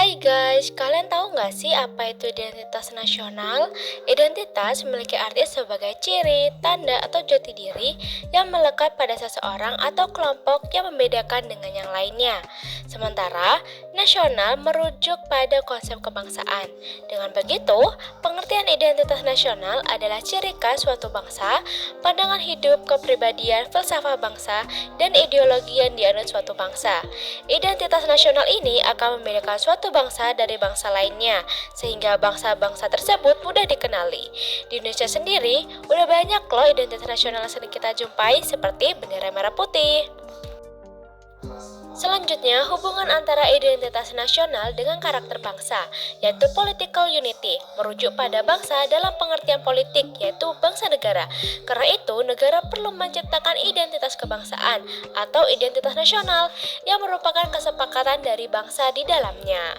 Hai guys, kalian tahu nggak sih apa itu identitas nasional? Identitas memiliki arti sebagai ciri, tanda, atau jati diri yang melekat pada seseorang atau kelompok yang membedakan dengan yang lainnya. Sementara, nasional merujuk pada konsep kebangsaan. Dengan begitu, pengertian identitas nasional adalah ciri khas suatu bangsa, pandangan hidup, kepribadian, filsafat bangsa, dan ideologi yang dianut suatu bangsa. Identitas nasional ini akan membedakan suatu bangsa dari bangsa lainnya, sehingga bangsa-bangsa tersebut mudah dikenali. Di Indonesia sendiri, udah banyak loh identitas nasional yang sering kita jumpai seperti bendera merah putih. Selanjutnya, hubungan antara identitas nasional dengan karakter bangsa, yaitu political unity, merujuk pada bangsa dalam pengertian politik, yaitu bangsa negara. Karena itu, negara perlu menciptakan identitas kebangsaan atau identitas nasional yang merupakan kesepakatan dari bangsa di dalamnya.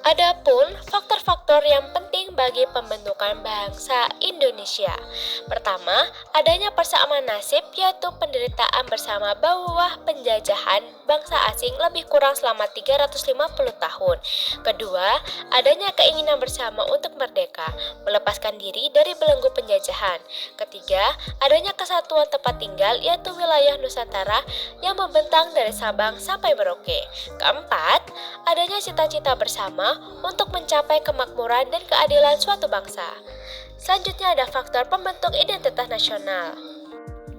Adapun faktor-faktor yang penting bagi pembentukan bangsa Indonesia. Pertama, adanya persamaan nasib yaitu penderitaan bersama bawah penjajahan bangsa asing lebih kurang selama 350 tahun. Kedua, adanya keinginan bersama untuk merdeka, melepaskan diri dari belenggu penjajahan. Ketiga, adanya kesatuan tempat tinggal yaitu wilayah Nusantara yang membentang dari Sabang sampai Merauke. Keempat, adanya cita-cita bersama untuk mencapai kemakmuran dan keadilan suatu bangsa. Selanjutnya ada faktor pembentuk identitas nasional.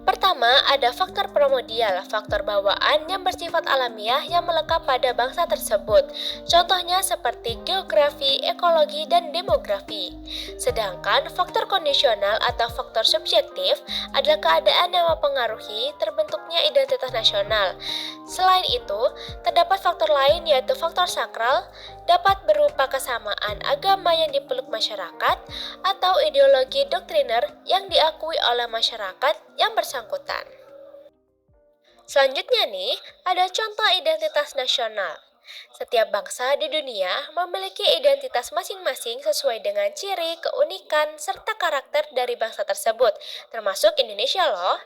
Pertama, ada faktor primordial, faktor bawaan yang bersifat alamiah yang melekat pada bangsa tersebut. Contohnya seperti geografi, ekologi, dan demografi. Sedangkan faktor kondisional atau faktor subjektif adalah keadaan yang mempengaruhi terbentuknya identitas nasional. Selain itu, terdapat faktor lain yaitu faktor sakral, dapat berupa kesamaan agama yang dipeluk masyarakat atau ideologi doktriner yang diakui oleh masyarakat yang bersangkutan. Selanjutnya nih, ada contoh identitas nasional. Setiap bangsa di dunia memiliki identitas masing-masing sesuai dengan ciri, keunikan, serta karakter dari bangsa tersebut, termasuk Indonesia loh.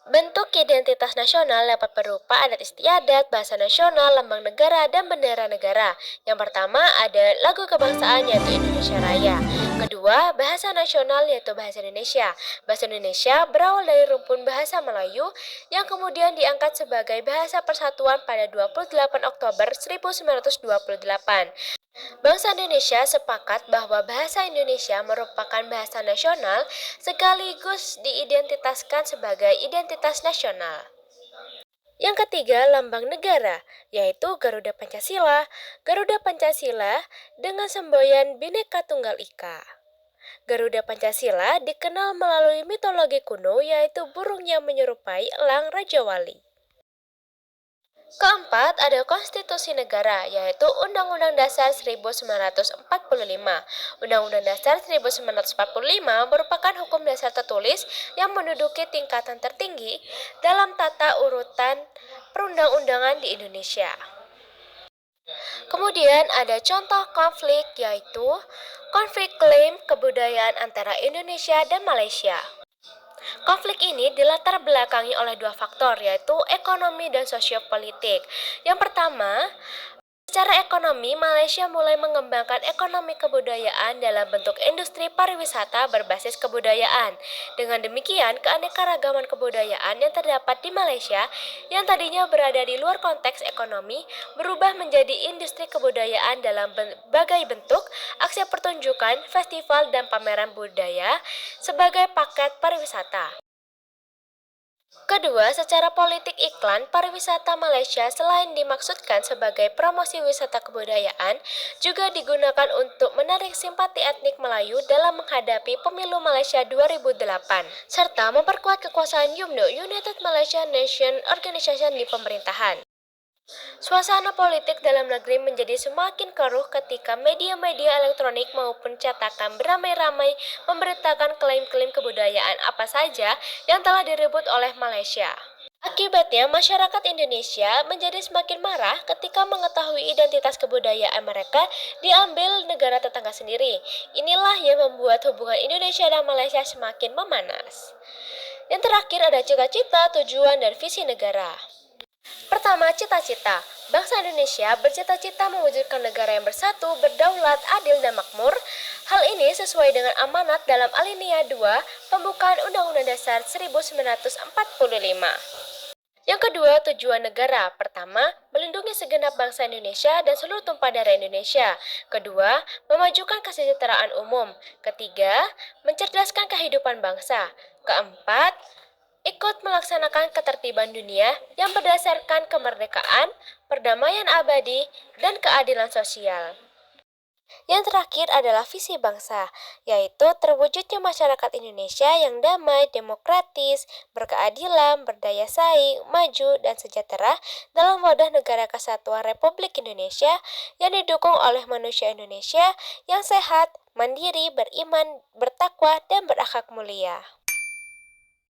Bentuk identitas nasional dapat berupa adat istiadat, bahasa nasional, lambang negara, dan bendera negara. Yang pertama ada lagu kebangsaan yaitu Indonesia Raya. Kedua, bahasa nasional yaitu bahasa Indonesia. Bahasa Indonesia berawal dari rumpun bahasa Melayu yang kemudian diangkat sebagai bahasa persatuan pada 28 Oktober 1928. Bangsa Indonesia sepakat bahwa bahasa Indonesia merupakan bahasa nasional sekaligus diidentitaskan sebagai identitas nasional. Yang ketiga, lambang negara, yaitu Garuda Pancasila. Garuda Pancasila dengan semboyan Bhinneka Tunggal Ika. Garuda Pancasila dikenal melalui mitologi kuno yaitu burung yang menyerupai elang Raja Wali. Keempat, ada konstitusi negara, yaitu Undang-Undang Dasar 1945. Undang-Undang Dasar 1945 merupakan hukum dasar tertulis yang menduduki tingkatan tertinggi dalam tata urutan perundang-undangan di Indonesia. Kemudian ada contoh konflik, yaitu konflik klaim kebudayaan antara Indonesia dan Malaysia. Konflik ini dilatar belakangi oleh dua faktor, yaitu ekonomi dan sosiopolitik. Yang pertama, secara ekonomi, Malaysia mulai mengembangkan ekonomi kebudayaan dalam bentuk industri pariwisata berbasis kebudayaan. Dengan demikian, keanekaragaman kebudayaan yang terdapat di Malaysia yang tadinya berada di luar konteks ekonomi berubah menjadi industri kebudayaan dalam berbagai bentuk, aksi pertunjukan, festival, dan pameran budaya sebagai paket pariwisata. Kedua, secara politik iklan pariwisata Malaysia selain dimaksudkan sebagai promosi wisata kebudayaan, juga digunakan untuk menarik simpati etnik Melayu dalam menghadapi pemilu Malaysia 2008, serta memperkuat kekuasaan UMNO United Malaysian Nation Organization di pemerintahan. Suasana politik dalam negeri menjadi semakin keruh ketika media-media elektronik maupun cetakan beramai-ramai memberitakan klaim-klaim kebudayaan apa saja yang telah direbut oleh Malaysia. Akibatnya, masyarakat Indonesia menjadi semakin marah ketika mengetahui identitas kebudayaan mereka diambil negara tetangga sendiri. Inilah yang membuat hubungan Indonesia dan Malaysia semakin memanas. Yang terakhir ada cita-cita, tujuan, dan visi negara. Pertama, cita-cita. Bangsa Indonesia bercita-cita mewujudkan negara yang bersatu, berdaulat, adil, dan makmur. Hal ini sesuai dengan amanat dalam alinea 2 pembukaan Undang-Undang Dasar 1945. Yang kedua, tujuan negara. Pertama, melindungi segenap bangsa Indonesia dan seluruh tumpah darah Indonesia. Kedua, memajukan kesejahteraan umum. Ketiga, mencerdaskan kehidupan bangsa. Keempat, ikut melaksanakan ketertiban dunia yang berdasarkan kemerdekaan, perdamaian abadi, dan keadilan sosial. Yang terakhir adalah visi bangsa, yaitu terwujudnya masyarakat Indonesia yang damai, demokratis, berkeadilan, berdaya saing, maju, dan sejahtera dalam wadah negara kesatuan Republik Indonesia yang didukung oleh manusia Indonesia yang sehat, mandiri, beriman, bertakwa, dan berakhlak mulia.